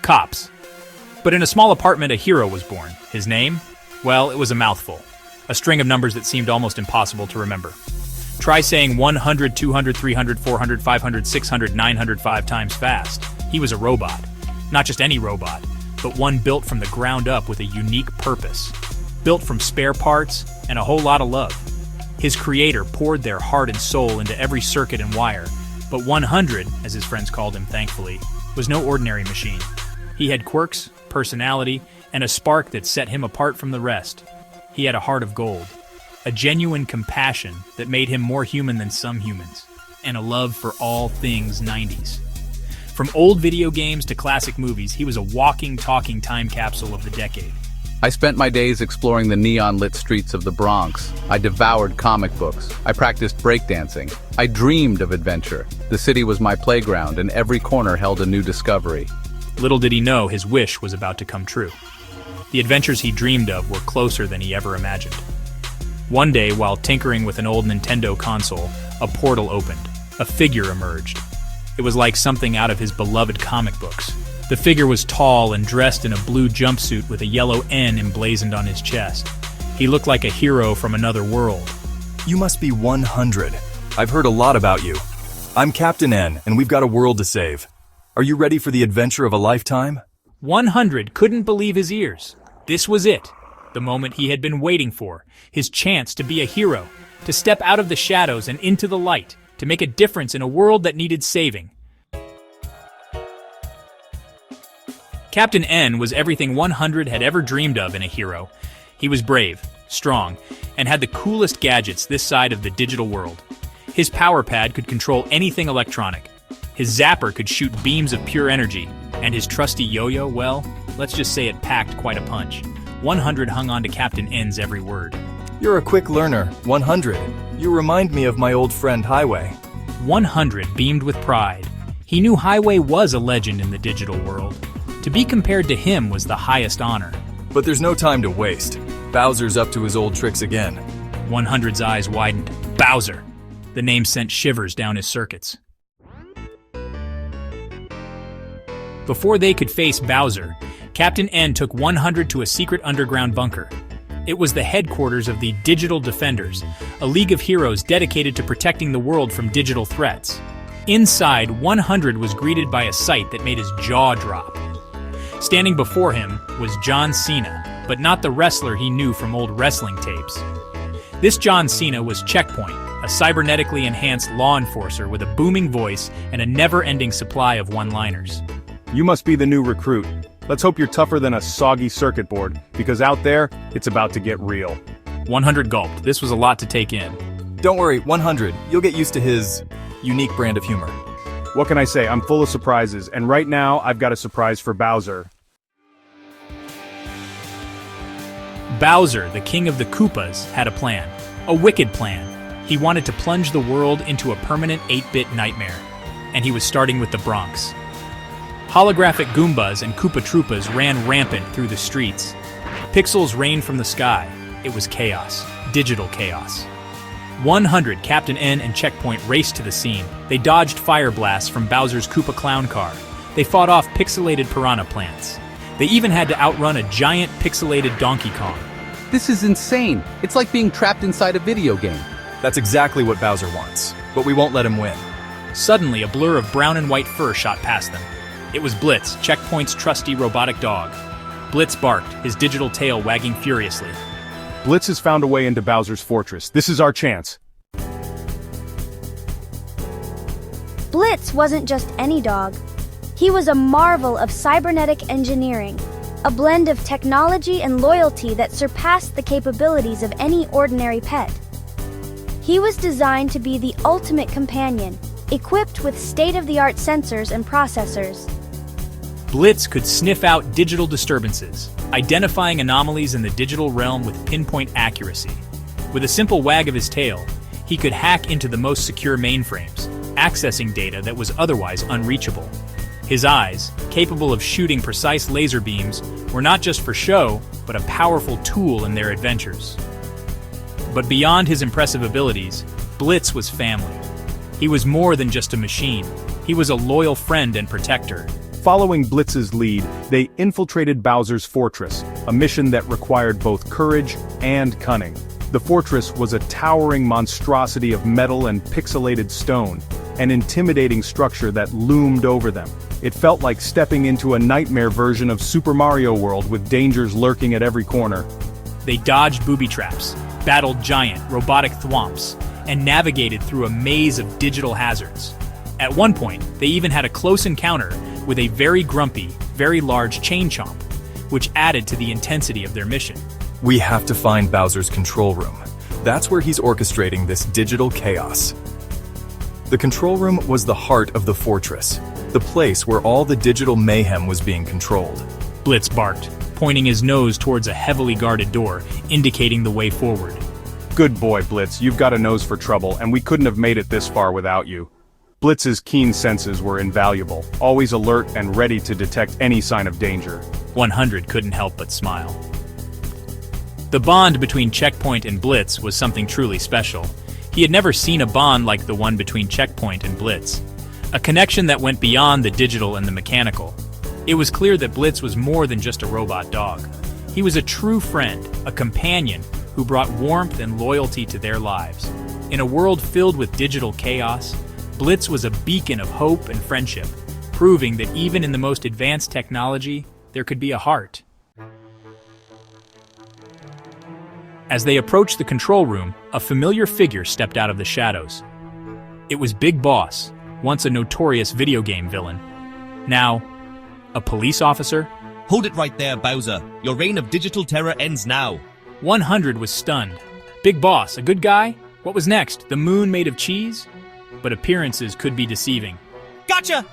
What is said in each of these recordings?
C.O.P.S. But in a small apartment, a hero was born. His name? Well, it was a mouthful. A string of numbers that seemed almost impossible to remember. Try saying 100, 200, 300, 400, 500, 600, 905 times fast. He was a robot. Not just any robot, but one built from the ground up with a unique purpose. Built from spare parts and a whole lot of love. His creator poured their heart and soul into every circuit and wire. But 100, as his friends called him thankfully, was no ordinary machine. He had quirks, personality, and a spark that set him apart from the rest. He had a heart of gold, a genuine compassion that made him more human than some humans, and a love for all things 90s. From old video games to classic movies, he was a walking, talking time capsule of the decade. I spent my days exploring the neon-lit streets of the Bronx. I devoured comic books. I practiced breakdancing. I dreamed of adventure. The city was my playground, and every corner held a new discovery. Little did he know his wish was about to come true. The adventures he dreamed of were closer than he ever imagined. One day, while tinkering with an old Nintendo console, a portal opened. A figure emerged. It was like something out of his beloved comic books. The figure was tall and dressed in a blue jumpsuit with a yellow N emblazoned on his chest. He looked like a hero from another world. You must be 100. I've heard a lot about you. I'm Captain N, and we've got a world to save. Are you ready for the adventure of a lifetime? 100 couldn't believe his ears. This was it. The moment he had been waiting for. His chance to be a hero. To step out of the shadows and into the light. To make a difference in a world that needed saving. Captain N was everything 100 had ever dreamed of in a hero. He was brave, strong, and had the coolest gadgets this side of the digital world. His power pad could control anything electronic. His zapper could shoot beams of pure energy. And his trusty yo-yo, well, let's just say it packed quite a punch. 100 hung on to Captain N's every word. You're a quick learner, 100. You remind me of my old friend Highway. 100 beamed with pride. He knew Highway was a legend in the digital world. To be compared to him was the highest honor. But there's no time to waste. Bowser's up to his old tricks again. 100's eyes widened. Bowser! The name sent shivers down his circuits. Before they could face Bowser, Captain N took 100 to a secret underground bunker. It was the headquarters of the Digital Defenders, a league of heroes dedicated to protecting the world from digital threats. Inside, 100 was greeted by a sight that made his jaw drop. Standing before him was John Cena, but not the wrestler he knew from old wrestling tapes. This John Cena was Checkpoint, a cybernetically enhanced law enforcer with a booming voice and a never-ending supply of one-liners. You must be the new recruit. Let's hope you're tougher than a soggy circuit board, because out there, it's about to get real. 100 gulped. This was a lot to take in. Don't worry, 100. You'll get used to his unique brand of humor. What can I say? I'm full of surprises, and right now, I've got a surprise for Bowser. Bowser, the king of the Koopas, had a plan. A wicked plan. He wanted to plunge the world into a permanent 8-bit nightmare. And he was starting with the Bronx. Holographic Goombas and Koopa Troopas ran rampant through the streets. Pixels rained from the sky. It was chaos. Digital chaos. 100, Captain N, and Checkpoint raced to the scene. They dodged fire blasts from Bowser's Koopa clown car. They fought off pixelated piranha plants. They even had to outrun a giant pixelated Donkey Kong. This is insane. It's like being trapped inside a video game. That's exactly what Bowser wants, but we won't let him win. Suddenly, a blur of brown and white fur shot past them. It was Blitz, Checkpoint's trusty robotic dog. Blitz barked, his digital tail wagging furiously. Blitz has found a way into Bowser's fortress. This is our chance. Blitz wasn't just any dog. He was a marvel of cybernetic engineering, a blend of technology and loyalty that surpassed the capabilities of any ordinary pet. He was designed to be the ultimate companion, equipped with state-of-the-art sensors and processors. Blitz could sniff out digital disturbances, identifying anomalies in the digital realm with pinpoint accuracy. With a simple wag of his tail, he could hack into the most secure mainframes, accessing data that was otherwise unreachable. His eyes, capable of shooting precise laser beams, were not just for show, but a powerful tool in their adventures. But beyond his impressive abilities, Blitz was family. He was more than just a machine. He was a loyal friend and protector. Following Blitz's lead, they infiltrated Bowser's fortress, a mission that required both courage and cunning. The fortress was a towering monstrosity of metal and pixelated stone, an intimidating structure that loomed over them. It felt like stepping into a nightmare version of Super Mario World with dangers lurking at every corner. They dodged booby traps, battled giant, robotic thwomps, and navigated through a maze of digital hazards. At one point, they even had a close encounter with a very grumpy, very large chain chomp, which added to the intensity of their mission. We have to find Bowser's control room. That's where he's orchestrating this digital chaos. The control room was the heart of the fortress, the place where all the digital mayhem was being controlled. Blitz barked, pointing his nose towards a heavily guarded door, indicating the way forward. Good boy, Blitz, you've got a nose for trouble, and we couldn't have made it this far without you. Blitz's keen senses were invaluable, always alert and ready to detect any sign of danger. 100 couldn't help but smile. The bond between Checkpoint and Blitz was something truly special. He had never seen a bond like the one between Checkpoint and Blitz. A connection that went beyond the digital and the mechanical. It was clear that Blitz was more than just a robot dog. He was a true friend, a companion who brought warmth and loyalty to their lives. In a world filled with digital chaos, Blitz was a beacon of hope and friendship, proving that even in the most advanced technology, there could be a heart. As they approached the control room, a familiar figure stepped out of the shadows. It was Big Boss, once a notorious video game villain. Now, a police officer? Hold it right there, Bowser. Your reign of digital terror ends now. 100 was stunned. Big Boss, a good guy? What was next? The moon made of cheese? But appearances could be deceiving. Gotcha!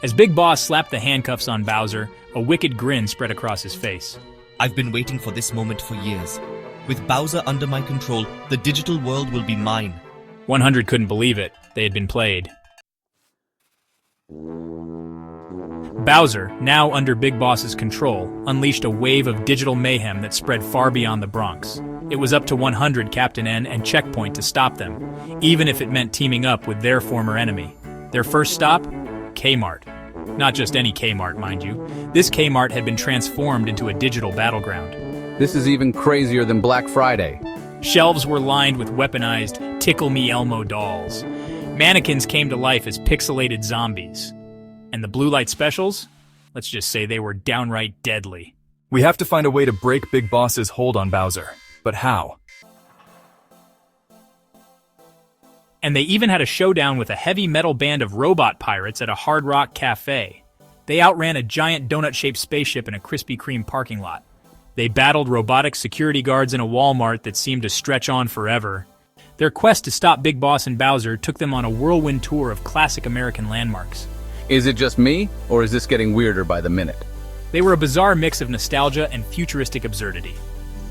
As Big Boss slapped the handcuffs on Bowser, a wicked grin spread across his face. I've been waiting for this moment for years. With Bowser under my control, the digital world will be mine. 100 couldn't believe it. They had been played. Bowser, now under Big Boss's control, unleashed a wave of digital mayhem that spread far beyond the Bronx. It was up to 100, Captain N, and Checkpoint to stop them, even if it meant teaming up with their former enemy. Their first stop? Kmart. Not just any Kmart, mind you. This Kmart had been transformed into a digital battleground. This is even crazier than Black Friday. Shelves were lined with weaponized Tickle Me Elmo dolls. Mannequins came to life as pixelated zombies. And the blue light specials? Let's just say they were downright deadly. We have to find a way to break Big Boss's hold on Bowser. But how? And they even had a showdown with a heavy metal band of robot pirates at a Hard Rock cafe. They outran a giant donut-shaped spaceship in a Krispy Kreme parking lot. They battled robotic security guards in a Walmart that seemed to stretch on forever. Their quest to stop Big Boss and Bowser took them on a whirlwind tour of classic American landmarks. Is it just me, or is this getting weirder by the minute? They were a bizarre mix of nostalgia and futuristic absurdity.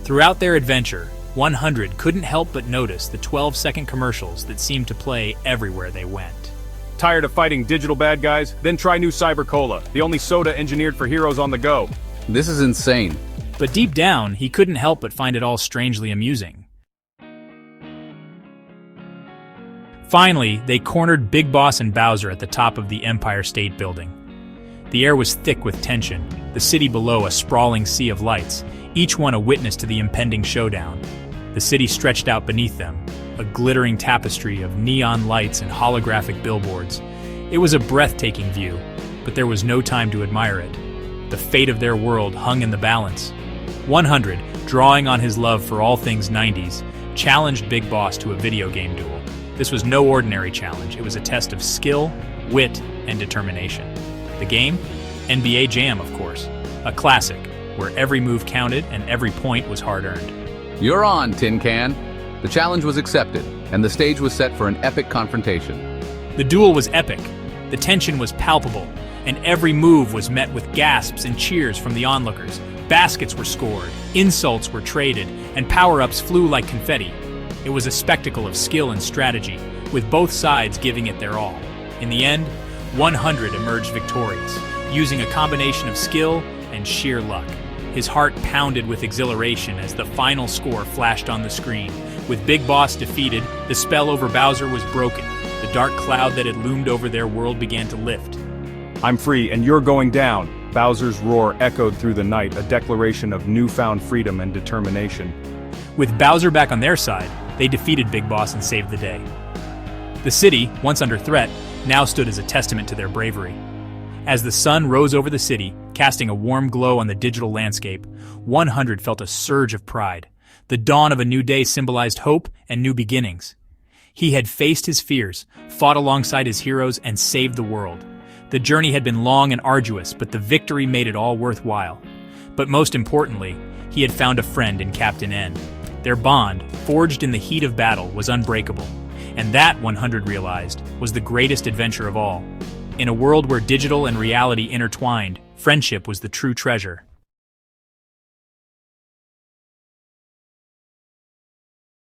Throughout their adventure, 100 couldn't help but notice the 12-second commercials that seemed to play everywhere they went. Tired of fighting digital bad guys? Then try new Cyber Cola, the only soda engineered for heroes on the go. This is insane. But deep down, he couldn't help but find it all strangely amusing. Finally, they cornered Big Boss and Bowser at the top of the Empire State Building. The air was thick with tension, the city below a sprawling sea of lights, each one a witness to the impending showdown. The city stretched out beneath them, a glittering tapestry of neon lights and holographic billboards. It was a breathtaking view, but there was no time to admire it. The fate of their world hung in the balance. 100, drawing on his love for all things 90s, challenged Big Boss to a video game duel. This was no ordinary challenge. It was a test of skill, wit, and determination. The game? NBA Jam, of course. A classic, where every move counted and every point was hard-earned. You're on, Tin Can. The challenge was accepted, and the stage was set for an epic confrontation. The duel was epic. The tension was palpable, and every move was met with gasps and cheers from the onlookers. Baskets were scored, insults were traded, and power-ups flew like confetti. It was a spectacle of skill and strategy, with both sides giving it their all. In the end, 100 emerged victorious, using a combination of skill and sheer luck. His heart pounded with exhilaration as the final score flashed on the screen. With Big Boss defeated, the spell over Bowser was broken. The dark cloud that had loomed over their world began to lift. I'm free and you're going down. Bowser's roar echoed through the night, a declaration of newfound freedom and determination. With Bowser back on their side, they defeated Big Boss and saved the day. The city, once under threat, now stood as a testament to their bravery. As the sun rose over the city, casting a warm glow on the digital landscape, 100 felt a surge of pride. The dawn of a new day symbolized hope and new beginnings. He had faced his fears, fought alongside his heroes, and saved the world. The journey had been long and arduous, but the victory made it all worthwhile. But most importantly, he had found a friend in Captain N. Their bond, forged in the heat of battle, was unbreakable. And that, 100 realized, was the greatest adventure of all. In a world where digital and reality intertwined, friendship was the true treasure.